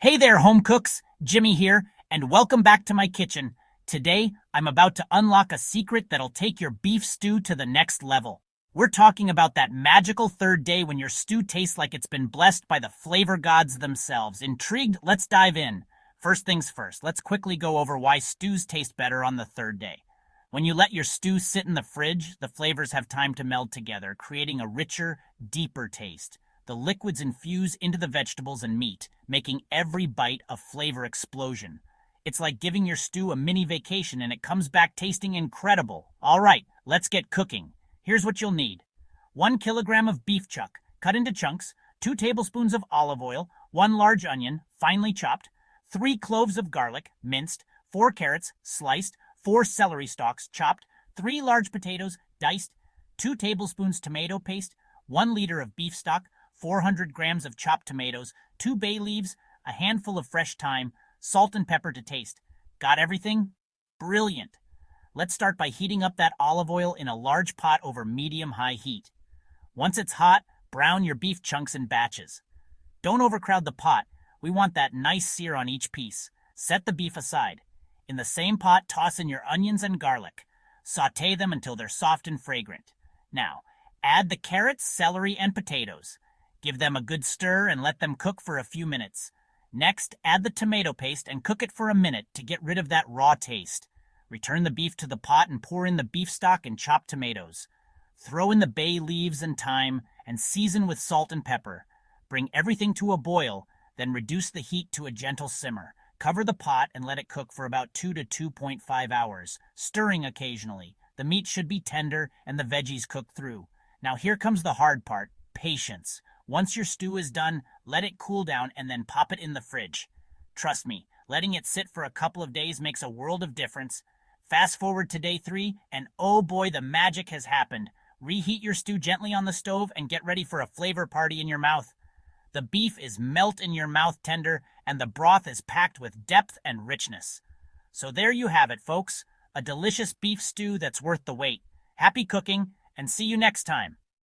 Hey there, home cooks! Jimmy here, and welcome back to my kitchen. Today, I'm about to unlock a secret that'll take your beef stew to the next level. We're talking about that magical third day when your stew tastes like it's been blessed by the flavor gods themselves. Intrigued? Let's dive in. First things first, let's quickly go over why stews taste better on the third day. When you let your stew sit in the fridge, the flavors have time to meld together, creating a richer, deeper taste. The liquids infuse into the vegetables and meat, making every bite a flavor explosion. It's like giving your stew a mini vacation and it comes back tasting incredible. All right, let's get cooking. Here's what you'll need. 1 kilogram of beef chuck, cut into chunks, 2 tablespoons of olive oil, 1 large onion, finely chopped, 3 cloves of garlic, minced, 4 carrots, sliced, 4 celery stalks, chopped, 3 large potatoes, diced, 2 tablespoons tomato paste, 1 liter of beef stock, 400 grams of chopped tomatoes, 2 bay leaves, a handful of fresh thyme, salt and pepper to taste. Got everything? Brilliant. Let's start by heating up that olive oil in a large pot over medium-high heat. Once it's hot, brown your beef chunks in batches. Don't overcrowd the pot. We want that nice sear on each piece. Set the beef aside. In the same pot, toss in your onions and garlic. Sauté them until they're soft and fragrant. Now, add the carrots, celery, and potatoes. Give them a good stir and let them cook for a few minutes. Next, add the tomato paste and cook it for a minute to get rid of that raw taste. Return the beef to the pot and pour in the beef stock and chopped tomatoes. Throw in the bay leaves and thyme and season with salt and pepper. Bring everything to a boil, then reduce the heat to a gentle simmer. Cover the pot and let it cook for about 2 to 2.5 hours, stirring occasionally. The meat should be tender and the veggies cooked through. Now here comes the hard part, patience. Once your stew is done, let it cool down and then pop it in the fridge. Trust me, letting it sit for a couple of days makes a world of difference. Fast forward to day 3, and oh boy, the magic has happened. Reheat your stew gently on the stove and get ready for a flavor party in your mouth. The beef is melt in your mouth tender, and the broth is packed with depth and richness. So there you have it, folks. A delicious beef stew that's worth the wait. Happy cooking, and see you next time.